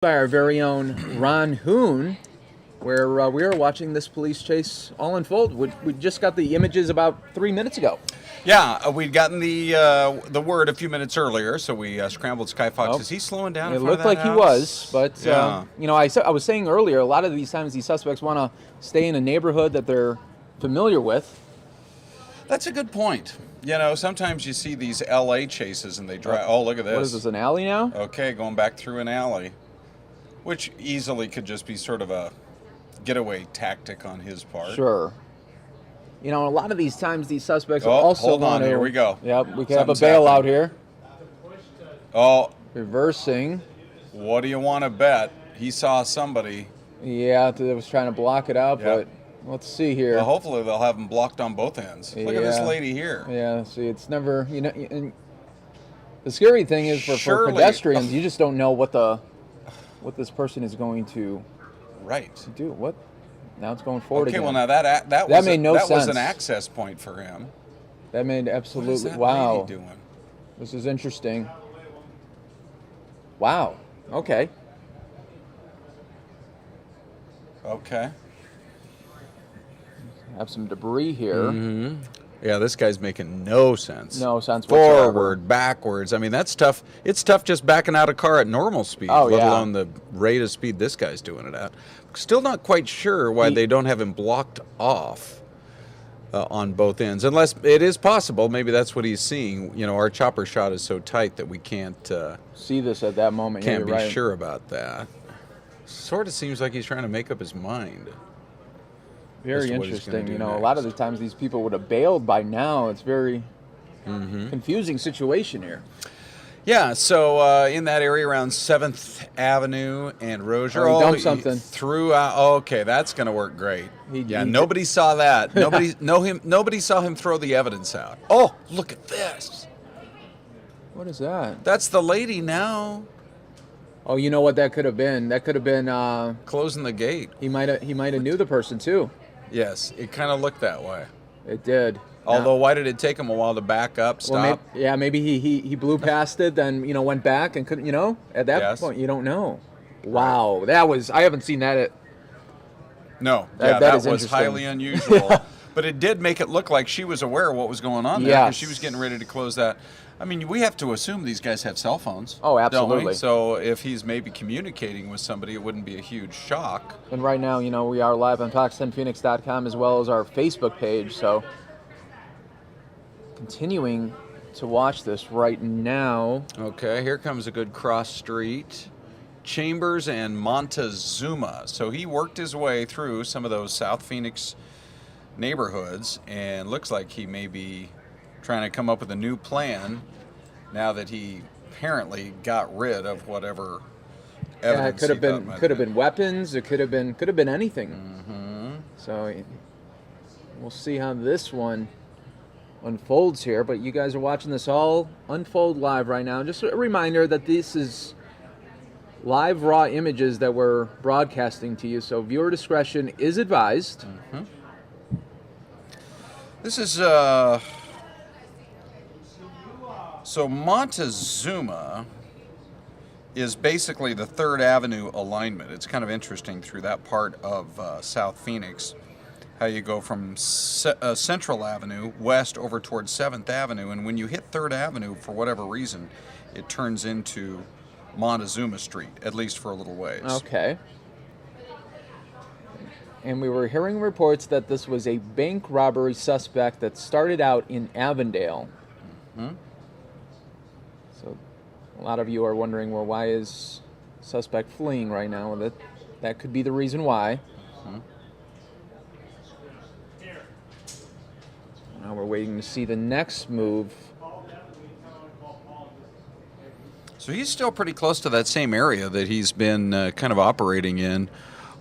By our very own Ron Hoon, where we are watching this police chase all unfold. We just got the images about 3 minutes ago. Yeah, we'd gotten the word a few minutes earlier, so we scrambled Sky Fox. Is he slowing down? It in front looked of that like he house? was, but Yeah. I was saying earlier, a lot of these times these suspects want to stay in a neighborhood that they're familiar with. That's a good point. You know, sometimes you see these L.A. chases and they drive. Oh, look at this. What is this, an alley now? Okay, going back through an alley, which easily could just be sort of a getaway tactic on his part. Sure. You know, a lot of these times these suspects Oh, also hold on, want to. here we go. Yep, we could have a Something's bailout happening. here. Oh, Reversing. what do you want to bet? He saw somebody. Yeah, that was trying to block it out, Yep. but let's see here. Well, hopefully they'll have him blocked on both ends. Look at this Yeah. lady here. Yeah, see, it's never, and the scary thing is for Surely- pedestrians, you just don't know what this person is going to Right. do. What? Now it's going forward Okay, again. well now that was made no that was sense. an access point for him. That made What is absolutely, that wow. lady doing? This is interesting. Wow. Okay. Okay. Have some debris here. Mm-hmm. Yeah, this guy's making no sense. No sense whatsoever. Forward, backwards. I mean, that's tough. It's tough just backing out a car at normal speed, Oh, let yeah. alone the rate of speed this guy's doing it at. Still not quite sure why they don't have him blocked off on both ends, unless it is possible. Maybe that's what he's seeing. You know, our chopper shot is so tight that we can't See this at that moment. Yeah, can't you're be right. sure about that. Sort of seems like he's trying to make up his mind. as Very to what he's gonna interesting. do You know, a lot of the next. times these people would have bailed by now. It's very Mm-hmm. confusing situation here. Yeah, so in that area around 7th Avenue and Rozier. Oh, he dumped something. Threw out. Oh, okay, that's going to work great. He- Yeah, he- nobody saw that. Nobody saw him throw the evidence out. Oh, look at this. What is that? That's the lady now Oh, you know what that could have been? That could have been. closing the gate. He might have knew the person too. Yes, it kind of looked that way. It did. Although, why did it take him a while to back up, stop? Well, maybe he blew past it, then went back and couldn't. At that Yes. point, you don't know. Wow, that was. I haven't seen that. No, That that is was interesting. highly unusual. But it did make it look like she was aware of what was going on there because she was Yes. getting ready to close that. I mean, we have to assume these guys have cell phones. Oh, don't we? absolutely. So if he's maybe communicating with somebody, it wouldn't be a huge shock. And right now, we are live on Fox10Phoenix.com as well as our Facebook page. So continuing to watch this right now. Okay, here comes a good cross street. Chambers and Montezuma. So he worked his way through some of those South Phoenix neighborhoods and looks like he may be trying to come up with a new plan now that he apparently got rid of whatever Yeah, evidence it could have he been thought might could have been weapons. It could have been anything. Mm-hmm. So we'll see how this one unfolds here. But you guys are watching this all unfold live right now. Just a reminder that this is live raw images that we're broadcasting to you. So viewer discretion is advised. Mm-hmm. This is so Montezuma is basically the 3rd Avenue alignment. It's kind of interesting through that part of South Phoenix, how you go from Central Avenue west over towards 7th Avenue, and when you hit 3rd Avenue, for whatever reason, it turns into Montezuma Street, at least for a little ways. Okay. And we were hearing reports that this was a bank robbery suspect that started out in Avondale. Mhm. So a lot of you are wondering, well, why is suspect fleeing right now? Well, that could be the reason why. Mhm. Now we're waiting to see the next move. So he's still pretty close to that same area that he's been kind of operating in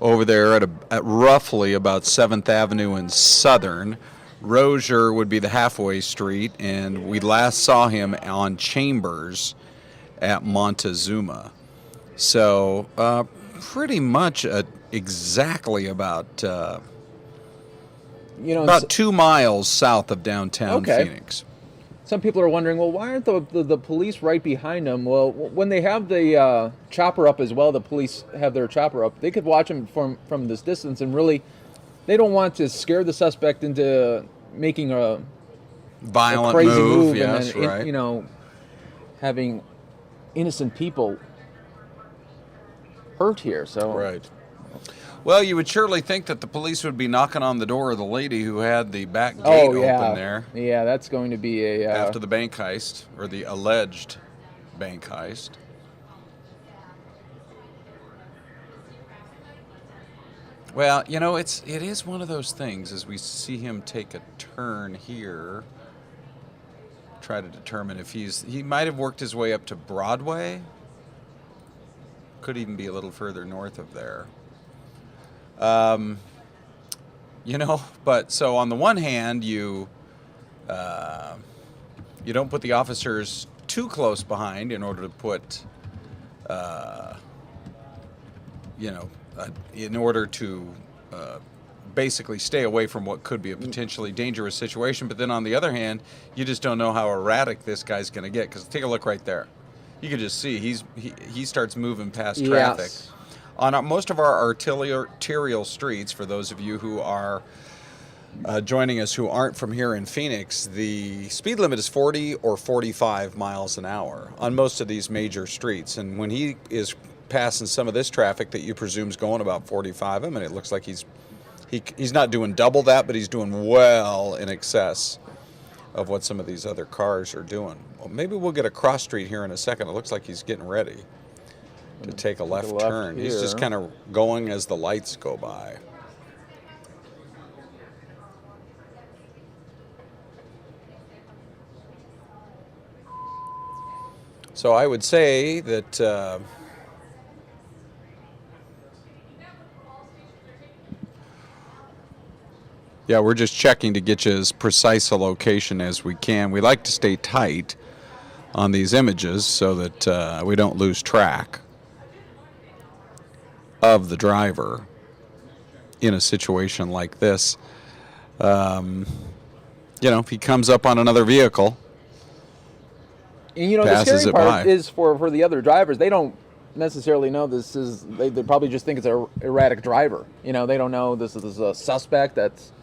over there at roughly about 7th Avenue and Southern. Rozier would be the halfway street, and we last saw him on Chambers at Montezuma. So pretty much exactly about You know, about 2 miles south of downtown Okay. Phoenix. some people are wondering, well, why aren't the police right behind him? Well, when they have the chopper up as well, the police have their chopper up. They could watch him from this distance, and really, they don't want to scare the suspect into making a Violent crazy move, and yes, then, right. having innocent people hurt here. So Right. Well, you would surely think that the police would be knocking on the door of the lady who had the back gate open there Yeah, that's going to be a after the bank heist, or the alleged bank heist. Well, it is one of those things as we see him take a turn here, try to determine if he might have worked his way up to Broadway. Could even be a little further north of there. But so on the one hand, you don't put the officers too close behind in order to put, in order to basically stay away from what could be a potentially dangerous situation. But then on the other hand, you just don't know how erratic this guy's going to get. Because take a look right there. You can just see he starts moving past traffic. Yes. On most of our arterial streets, for those of you who are joining us who aren't from here in Phoenix, the speed limit is 40 or 45 miles an hour on most of these major streets. And when he is passing some of this traffic that you presume is going about 45, I mean, it looks like he's not doing double that, but he's doing well in excess of what some of these other cars are doing. Well, maybe we'll get a cross street here in a second. It looks like he's getting ready to take a left turn. Here. He's just kind of going as the lights go by. So I would say that we're just checking to get you as precise a location as we can. We like to stay tight on these images so that we don't lose track of the driver in a situation like this. If he comes up on another vehicle, and the passes scary it part by. is for the other drivers, they don't necessarily know this is. They probably just think it's an erratic driver. They don't know this is a suspect. That's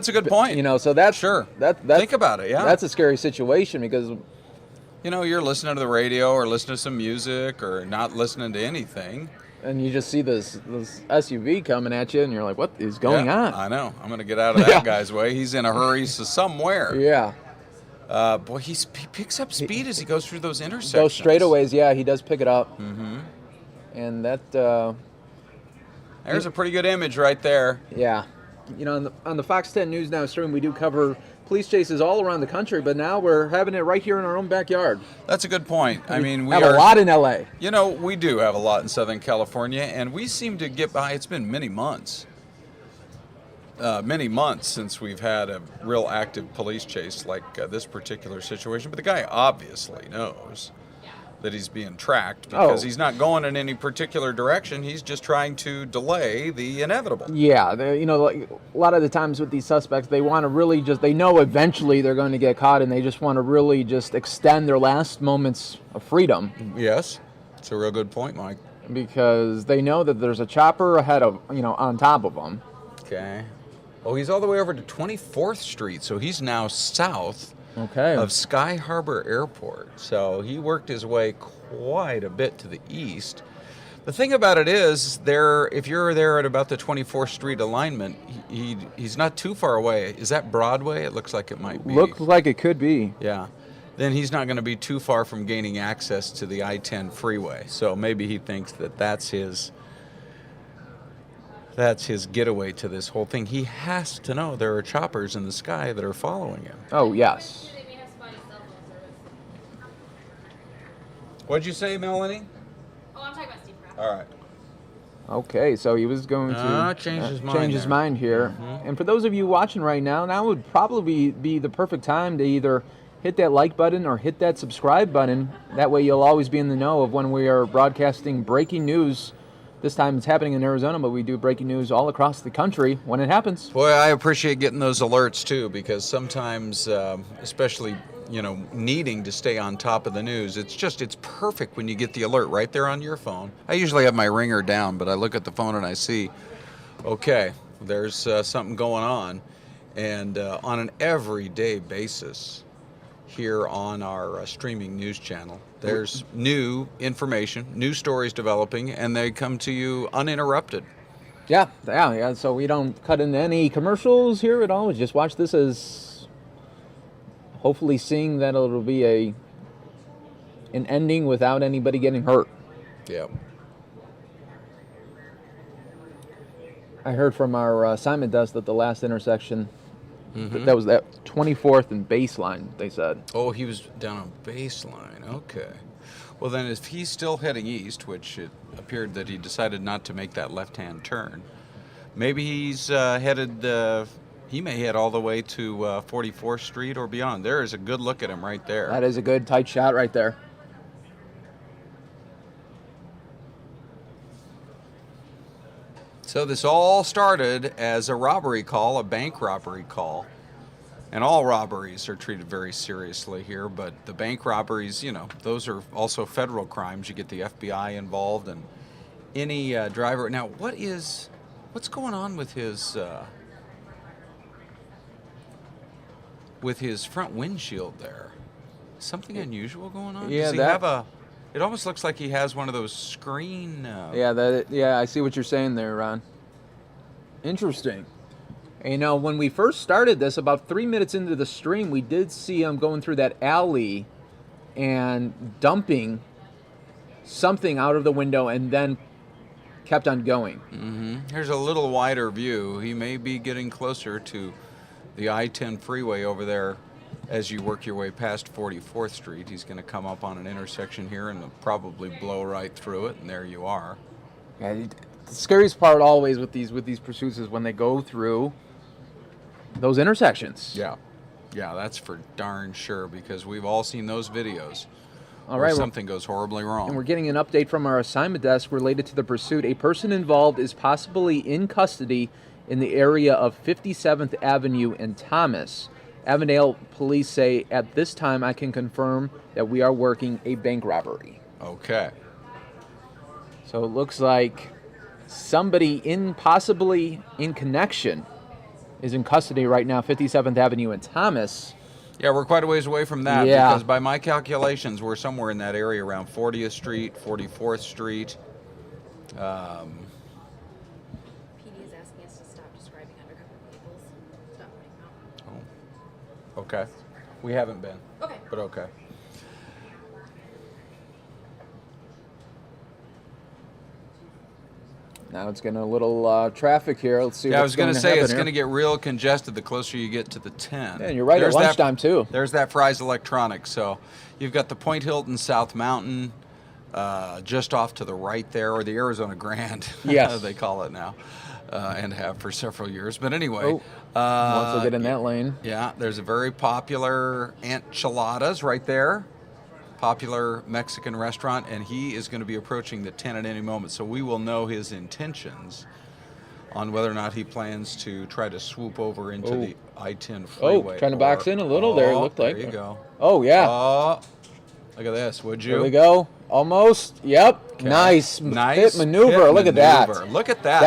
a good point. So that's Sure. That's Think about it, yeah. That's a scary situation because you're listening to the radio or listening to some music or not listening to anything. and you just see this SUV coming at you, and you're like, what is going on? I know. I'm going to get out of that guy's way. He's in a hurry somewhere. Yeah. Boy, he picks up speed as he goes through those intersections. Those straightaways, yeah, he does pick it up. Mm-hmm. And that... There's a pretty good image right there. Yeah. On the Fox 10 News Now stream, we do cover police chases all around the country, but now we're having it right here in our own backyard. That's a good point. I mean, we have a lot in L.A. We do have a lot in Southern California, and we seem to get by. It's been many months since we've had a real active police chase like this particular situation. But the guy obviously knows that he's being tracked because he's not going in any particular direction. He's just trying to delay the inevitable. Yeah, like a lot of the times with these suspects, they want to really they know eventually they're going to get caught, and they just want to really just extend their last moments of freedom. Yes, it's a real good point, Mike. Because they know that there's a chopper ahead of, on top of them. Okay. Oh, he's all the way over to 24th Street, so he's now south of Sky Harbor Airport. So he worked his way quite a bit to the east. The thing about it is, if you're there at about the 24th Street alignment, he's not too far away. Is that Broadway? It looks like it might be. Looks like it could be. Yeah. Then he's not going to be too far from gaining access to the I-10 freeway. So maybe he thinks that that's his getaway to this whole thing. He has to know there are choppers in the sky that are following him. Oh, yes. What'd you say, Melanie? Oh, I'm talking about Steve Kraft. All right. Okay, so he was going to change his mind here. Mm-hmm. And for those of you watching right now would probably be the perfect time to either hit that like button or hit that subscribe button. That way you'll always be in the know of when we are broadcasting breaking news. This time it's happening in Arizona, but we do breaking news all across the country when it happens. Boy, I appreciate getting those alerts too, because sometimes, especially needing to stay on top of the news. It's perfect when you get the alert right there on your phone. I usually have my ringer down, but I look at the phone and I see, okay, there's something going on. And on an everyday basis here on our streaming news channel, there's new information, new stories developing, and they come to you uninterrupted. Yeah. So we don't cut into any commercials here at all. We just watch this as hopefully seeing that it'll be an ending without anybody getting hurt. Yeah. I heard from our assignment desk that the last intersection, that was that 24th and baseline, they said. Oh, he was down on baseline. Okay. Well, then if he's still heading east, which it appeared that he decided not to make that left-hand turn, maybe he's headed, he may head all the way to 44th Street or beyond. There is a good look at him right there. That is a good tight shot right there. So this all started as a robbery call, a bank robbery call. And all robberies are treated very seriously here, but the bank robberies, those are also federal crimes. You get the FBI involved, and any driver. Now, what's going on with his front windshield there? Something unusual going on? Yeah, Does he have it almost looks like he has one of those screen. Yeah, I see what you're saying there, Ron. Interesting. And, when we first started this, about 3 minutes into the stream, we did see him going through that alley and dumping something out of the window and then kept on going. Mm-hmm. Here's a little wider view. He may be getting closer to the I-10 freeway over there as you work your way past 44th Street. He's going to come up on an intersection here and probably blow right through it, and there you are. Yeah, the scariest part always with these pursuits is when they go through those intersections. Yeah, that's for darn sure, because we've all seen those videos. All right, something goes horribly wrong. And we're getting an update from our assignment desk related to the pursuit. A person involved is possibly in custody in the area of 57th Avenue and Thomas. Avondale police say at this time I can confirm that we are working a bank robbery. Okay. So it looks like somebody possibly in connection is in custody right now, 57th Avenue and Thomas. Yeah, we're quite a ways away from that, Yeah. because by my calculations, we're somewhere in that area around 40th Street, 44th Street. PD is asking us to stop describing undercover vehicles. Stop putting them out. Oh. Okay. We haven't been, Okay. but okay. Now it's getting a little traffic here. Let's see Yeah, I what's was going to say, happen it's here. going to get real congested the closer you get to the 10. Yeah, and you're right, at lunchtime, too. There's that Fry's Electronics. So you've got the Point Hilton South Mountain just off to the right there, or the Arizona Grand, Yes. they call it now, and have for several years. But anyway. Oh, once we get in that lane. Yeah, there's a very popular Enchiladas right there. Popular Mexican restaurant, and he is going to be approaching the 10 at any moment, so we will know his intentions on whether or not he plans to try to swoop over into the I-10 freeway. Oh, trying to box in a little there, it looked like. There you go. Oh, yeah. Look at this, would you? There we go. Almost. Yep. Okay. Nice Nice pit maneuver. pit Look at maneuver. that. Look at that.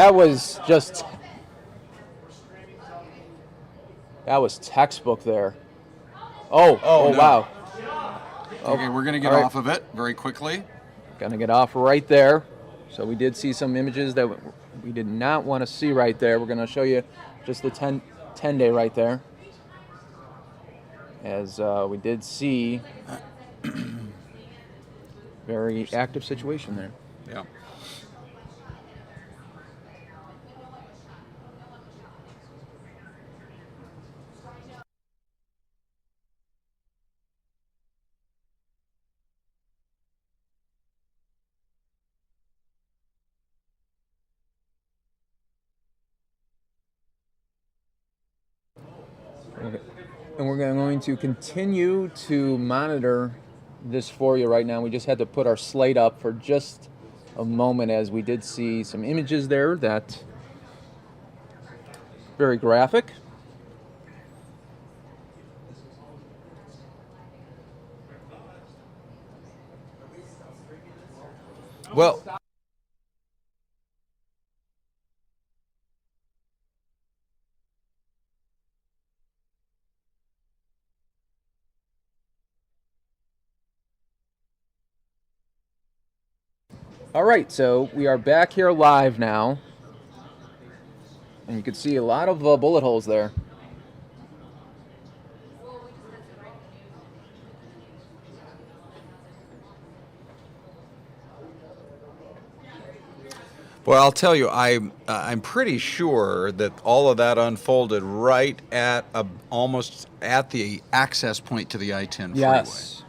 That was textbook there. Oh, no. wow. Okay, we're going to get all right. off of it very quickly. Gonna get off right there. So we did see some images that we did not want to see right there. We're gonna show you just the 10 day right there. As we did see very active situation there. Yeah. And we're going to continue to monitor this for you right now. We just had to put our slate up for just a moment, as we did see some images there that very graphic. Well, All right, so we are back here live now, and you can see a lot of bullet holes there. well, I'll tell you, I'm pretty sure that all of that unfolded right at almost at the access point to the I-10 freeway. Yes.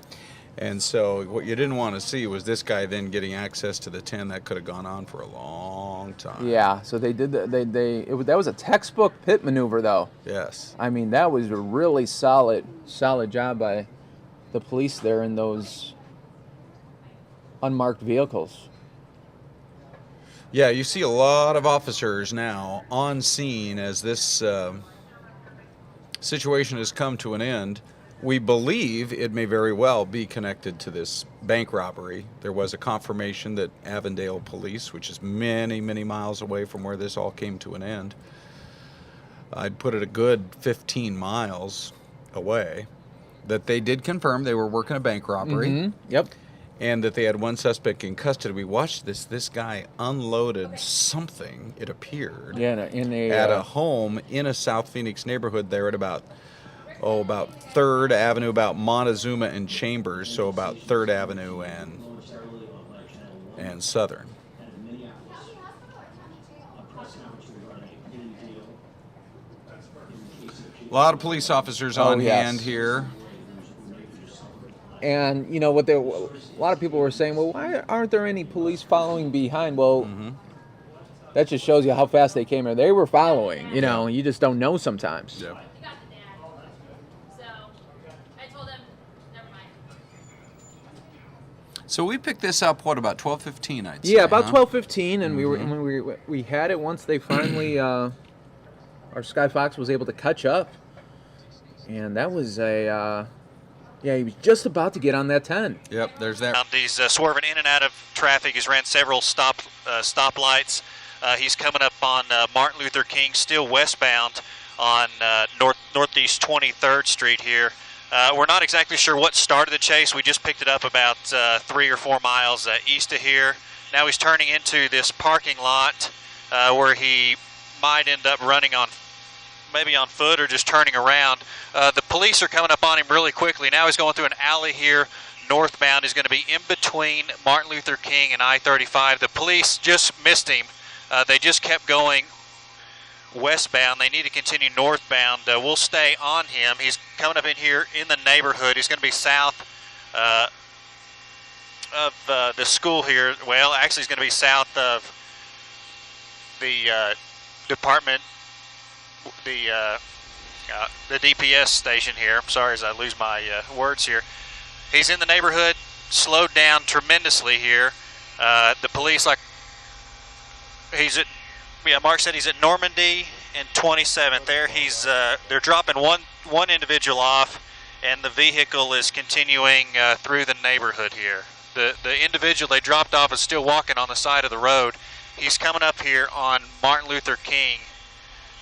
And so what you didn't want to see was this guy then getting access to the 10. That could have gone on for a long time. Yeah, so they did that was a textbook pit maneuver, though. Yes. I mean, that was a really solid job by the police there in those unmarked vehicles. Yeah, you see a lot of officers now on scene as this situation has come to an end. We believe it may very well be connected to this bank robbery. There was a confirmation that Avondale police, which is many, many miles away from where this all came to an end, I'd put it a good 15 miles away, that they did confirm they were working a bank robbery. Mm-hmm. Yep. And that they had one suspect in custody. We watched this guy unloaded something, it appeared, at a home in a South Phoenix neighborhood there at about 3rd Avenue, about Montezuma and Chambers, so about 3rd Avenue and Southern. A lot of police officers on hand here. And you know what? A lot of people were saying, "Well, why aren't there any police following behind?" Well, that just shows you how fast they came here. They were following. You know, you just don't know sometimes. Yeah. So we picked this up, what, about 12:15, I'd say? Yeah, about 12:15, and we had it once they finally our Sky Fox was able to catch up, and that was he was just about to get on that 10. Yep, there's that. He's swerving in and out of traffic. He's ran several stoplights. He's coming up on Martin Luther King, still westbound on Northeast 23rd Street here. We're not exactly sure what started the chase. We just picked it up about 3 or 4 miles east of here. Now he's turning into this parking lot where he might end up running maybe on foot or just turning around. The police are coming up on him really quickly. Now he's going through an alley here northbound. He's going to be in between Martin Luther King and I-35. The police just missed him. They just kept going westbound. They need to continue northbound. We'll stay on him. He's coming up in here in the neighborhood. He's going to be south of the school here. Well, actually he's going to be south of the department, the DPS station here. I'm sorry as I lose my words here. He's in the neighborhood, slowed down tremendously here. The police, Mark said he's at Normandy and 27th. There they're dropping one individual off, and the vehicle is continuing through the neighborhood here. The individual they dropped off is still walking on the side of the road. He's coming up here on Martin Luther King,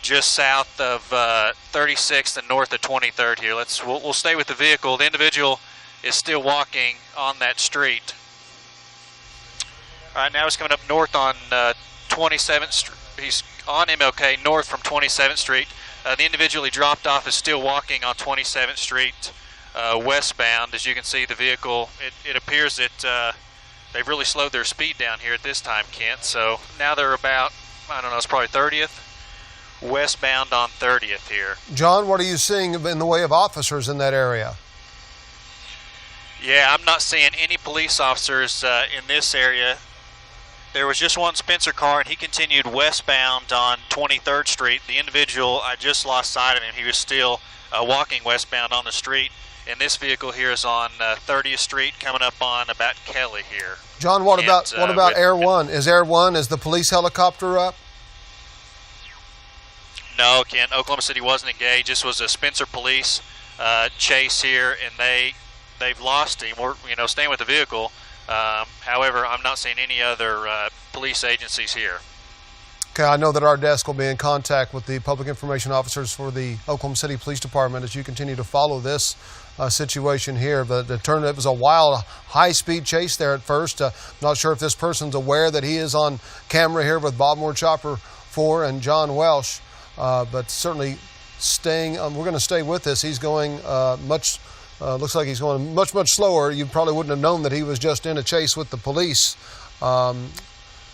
just south of 36th and north of 23rd here. We'll stay with the vehicle. The individual is still walking on that street. All right, now he's coming up north on 27th Street. He's on MLK north from 27th Street. The individual he dropped off is still walking on 27th Street westbound. As you can see, the vehicle, it appears that they've really slowed their speed down here at this time, Kent. So now they're about, I don't know, it's probably 30th. Westbound on 30th here. John, what are you seeing in the way of officers in that area? Yeah, I'm not seeing any police officers in this area. There was just one Spencer car, and he continued westbound on 23rd Street. The individual, I just lost sight of him. He was still walking westbound on the street. And this vehicle here is on 30th Street, coming up on about Kelly here. John, what about Air One? Is the police helicopter up? No, Kent. Oklahoma City wasn't engaged. This was a Spencer police chase here, and they've lost him. We're staying with the vehicle. However, I'm not seeing any other police agencies here. Okay, I know that our desk will be in contact with the public information officers for the Oklahoma City Police Department as you continue to follow this situation here. But it was a wild, high-speed chase there at first. Not sure if this person's aware that he is on camera here with Bob Moore Chopper 4 and John Welsh, but certainly we're going to stay with this. He's going looks like he's going much, much slower. You probably wouldn't have known that he was just in a chase with the police.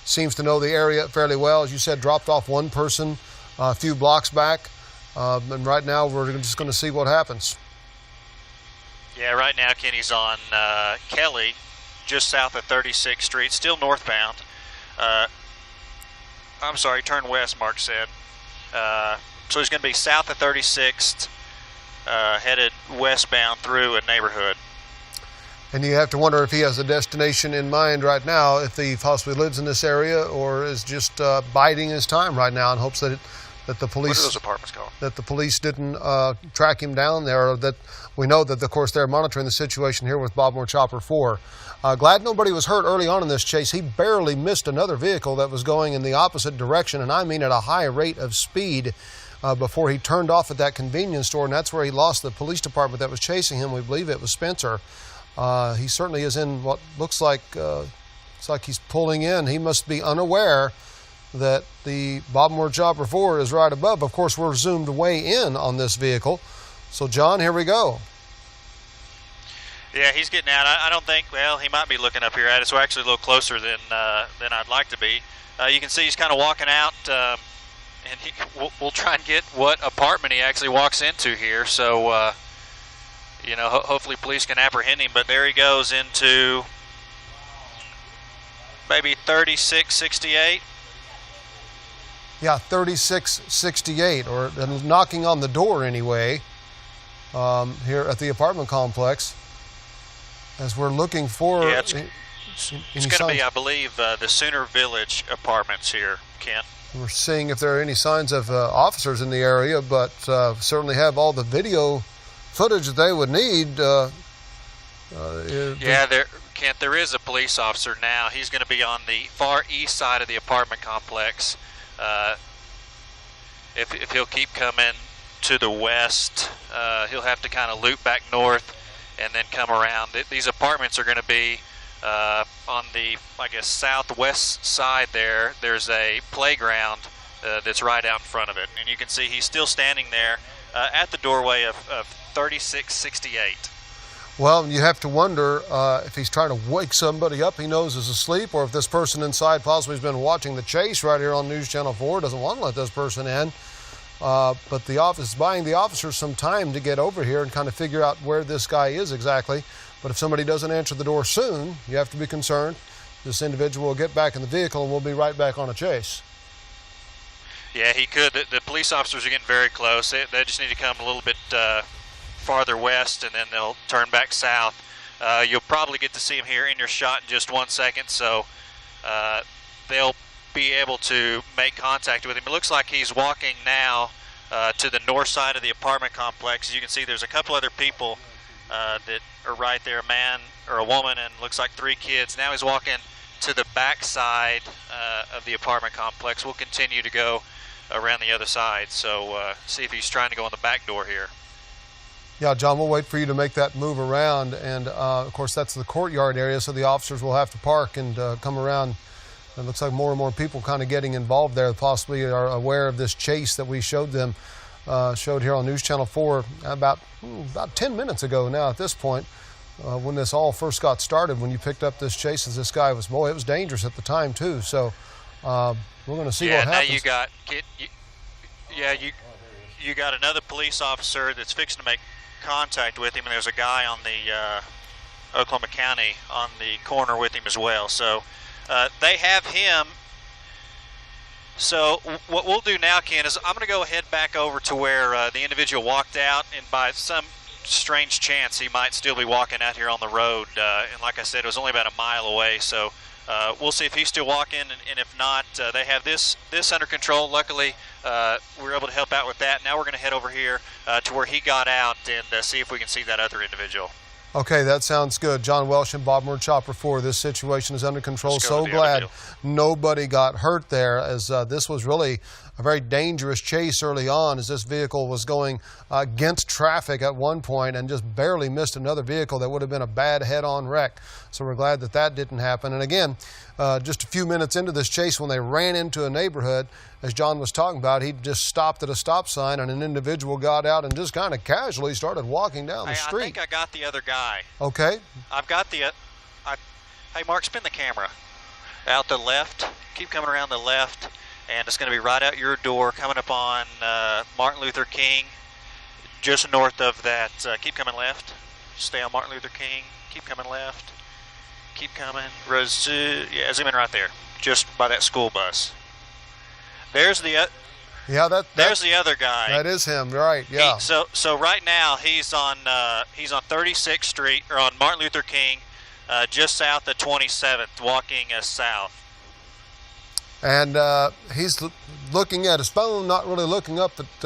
Seems to know the area fairly well. As you said, dropped off one person a few blocks back. And right now we're just going to see what happens. Yeah, right now Kenny's on Kelly, just south of 36th Street, still northbound. I'm sorry, turn west, Mark said. So he's going to be south of 36th, headed westbound through a neighborhood. And you have to wonder if he has a destination in mind right now, if he possibly lives in this area or is just biding his time right now in hopes that the police. What are those apartments called? That the police didn't track him down there. Or that we know that, of course, they're monitoring the situation here with Bob Moore Chopper 4. Glad nobody was hurt early on in this chase. He barely missed another vehicle that was going in the opposite direction, and I mean at a high rate of speed. Before he turned off at that convenience store, and that's where he lost the police department that was chasing him. We believe it was Spencer. He certainly is in what looks like he's pulling in. He must be unaware that the Bob Moore Chopper 4 is right above. Of course, we're zoomed way in on this vehicle. So, John, here we go. Yeah, he's getting out. I don't think, well, he might be looking up here at us. We're actually a little closer than I'd like to be. You can see he's kind of walking out, and we'll try and get what apartment he actually walks into here. So, you know, hopefully police can apprehend him. But there he goes into maybe 3668. Yeah, 3668, or knocking on the door anyway, here at the apartment complex. As we're looking for. Yeah, it's going to be, I believe, the Sooner Village apartments here, Kent. We're seeing if there are any signs of officers in the area, but certainly have all the video footage that they would need. Yeah, Kent, there is a police officer now. He's going to be on the far east side of the apartment complex. If he'll keep coming to the west, he'll have to kind of loop back north and then come around. These apartments are going to be on the, I guess, southwest side there. There's a playground that's right out in front of it. And you can see he's still standing there at the doorway of 3668. Well, you have to wonder if he's trying to wake somebody up he knows is asleep, or if this person inside possibly has been watching the chase right here on News Channel 4, doesn't want to let this person in. But the office is buying the officers some time to get over here and kind of figure out where this guy is exactly. But if somebody doesn't answer the door soon, you have to be concerned. This individual will get back in the vehicle and we'll be right back on a chase. Yeah, he could. The police officers are getting very close. They just need to come a little bit farther west, and then they'll turn back south. You'll probably get to see him here in your shot in just 1 second, so they'll be able to make contact with him. It looks like he's walking now to the north side of the apartment complex. As you can see, there's a couple other people that are right there, a man or a woman, and looks like 3 kids. Now he's walking to the back side of the apartment complex. We'll continue to go around the other side, so see if he's trying to go in the back door here. Yeah, John, we'll wait for you to make that move around. And, of course, that's the courtyard area, so the officers will have to park and come around. It looks like more and more people kind of getting involved there, possibly are aware of this chase that we showed them, showed here on News Channel 4 about 10 minutes ago now at this point, when this all first got started, when you picked up this chase as this guy was, boy, it was dangerous at the time too. So we're going to see what happens. Yeah, now you got another police officer that's fixing to make contact with him, and there's a guy on the Oklahoma County on the corner with him as well. So they have him. So what we'll do now, Ken, is I'm going to go ahead back over to where the individual walked out, and by some strange chance he might still be walking out here on the road. And like I said, it was only about a mile away. So we'll see if he's still walking, and if not, they have this under control. Luckily, we were able to help out with that. Now we're going to head over here to where he got out and see if we can see that other individual. Okay, that sounds good. John Welsh and Bob Moore, Chopper 4. This situation is under control. Let's go So to the other glad deal. nobody got hurt there, as this was really a very dangerous chase early on, as this vehicle was going against traffic at one point and just barely missed another vehicle that would have been a bad head-on wreck. So we're glad that that didn't happen. And again, just a few minutes into this chase, when they ran into a neighborhood, as John was talking about, he just stopped at a stop sign and an individual got out and just kind of casually started walking down the street. I think I got the other guy. Okay. I've got the. Hey, Mark, spin the camera. Out the left. Keep coming around the left, and it's going to be right out your door, coming up on Martin Luther King, just north of that. Keep coming left. Stay on Martin Luther King. Keep coming left. Keep coming. Yeah, zoom in right there, just by that school bus. There's the. Yeah, there's the other guy. That is him, right? Yeah. So right now he's on 36th Street, or on Martin Luther King, just south of 27th, walking south. And he's looking at his phone, not really looking up at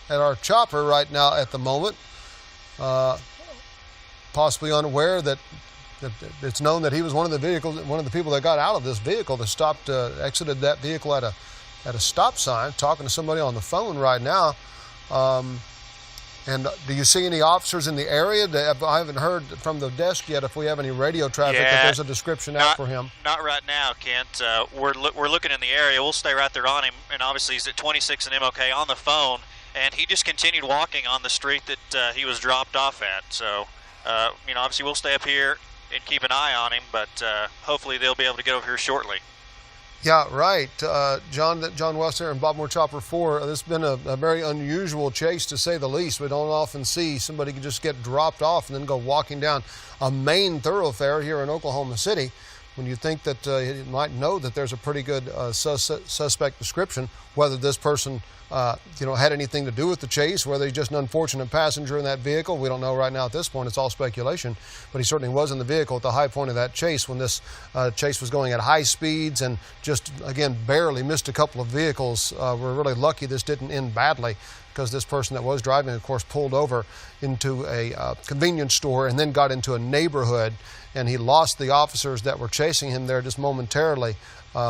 our chopper right now at the moment. Possibly unaware that it's known that he was one of the people that got out of this vehicle, that stopped, exited that vehicle at a stop sign, talking to somebody on the phone right now. And do you see any officers in the area? I haven't heard from the desk yet if we have any radio traffic, if there's a description out for him. Not right now, Kent. We're looking in the area. We'll stay right there on him. And obviously he's at 26 and MLK on the phone, and he just continued walking on the street that he was dropped off at. So, obviously we'll stay up here and keep an eye on him, but hopefully they'll be able to get over here shortly. Yeah, right. John Welsh there and Bob Moore, Chopper 4. This has been a very unusual chase, to say the least. We don't often see somebody just get dropped off and then go walking down a main thoroughfare here in Oklahoma City, when you think that you might know that there's a pretty good suspect description. Whether this person had anything to do with the chase, whether he's just an unfortunate passenger in that vehicle, we don't know right now at this point. It's all speculation. But he certainly was in the vehicle at the high point of that chase, when this chase was going at high speeds and just, again, barely missed a couple of vehicles. We're really lucky this didn't end badly, because this person that was driving, of course, pulled over into a convenience store and then got into a neighborhood, and he lost the officers that were chasing him there just momentarily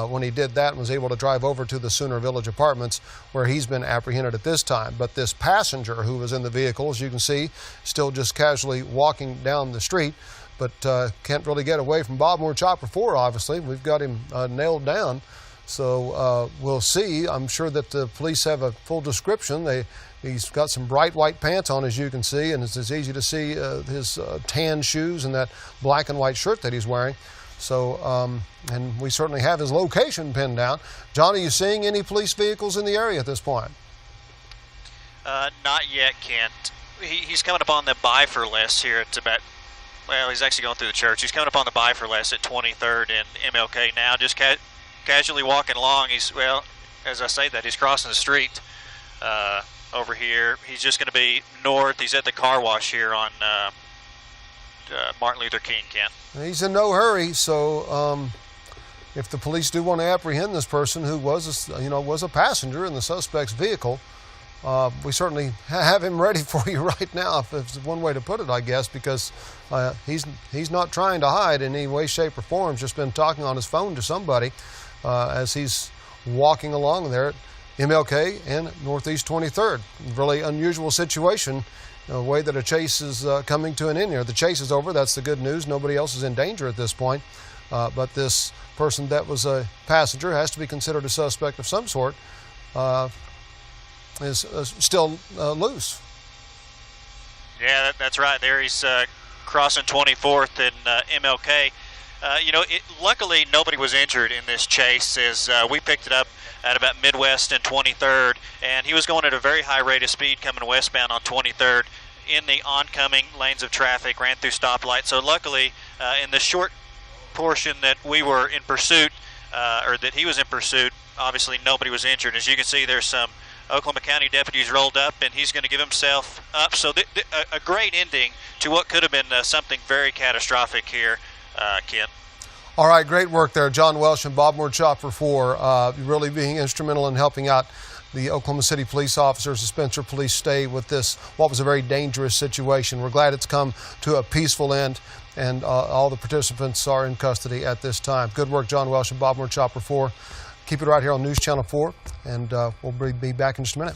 when he did that, and was able to drive over to the Sooner Village Apartments, where he's been apprehended at this time. But this passenger who was in the vehicle, as you can see, still just casually walking down the street, but can't really get away from Bob Moore, Chopper 4, obviously. We've got him nailed down. So we'll see. I'm sure that the police have a full description. He's got some bright white pants on, as you can see, and it's easy to see his tan shoes and that black and white shirt that he's wearing. So, and we certainly have his location pinned down. John, are you seeing any police vehicles in the area at this point? Not yet, Kent. He's coming up on the buy-for list here at about, well, he's actually going through the church. He's coming up on the buy-for list at 23rd and MLK now, just casually walking along. He's, well, as I say that, he's crossing the street over here. He's just going to be north. He's at the car wash here on Martin Luther King, Kent. He's in no hurry, so if the police do want to apprehend this person who was a passenger in the suspect's vehicle, we certainly have him ready for you right now, if it's one way to put it, I guess, because he's not trying to hide in any way, shape, or form. He's just been talking on his phone to somebody as he's walking along there at MLK and Northeast 23rd. Really unusual situation. The way that a chase is coming to an end here. The chase is over. That's the good news. Nobody else is in danger at this point. But this person that was a passenger has to be considered a suspect of some sort. Is still loose. Yeah, that's right. There he's crossing 24th and MLK. Luckily nobody was injured in this chase, as we picked it up at about Midwest and 23rd, and he was going at a very high rate of speed coming westbound on 23rd in the oncoming lanes of traffic, ran through stoplights. So luckily, in the short portion that we were in pursuit, or that he was in pursuit, obviously nobody was injured. As you can see, there's some Oklahoma County deputies rolled up, and he's going to give himself up. So a great ending to what could have been something very catastrophic here, Kent. All right, great work there, John Welsh and Bob Moore-Chopper, for really being instrumental in helping out the Oklahoma City police officers, the Spencer Police stay with this, what was a very dangerous situation. We're glad it's come to a peaceful end, and all the participants are in custody at this time. Good work, John Welsh and Bob Moore-Chopper, for. Keep it right here on News Channel 4, and we'll be back in just a minute.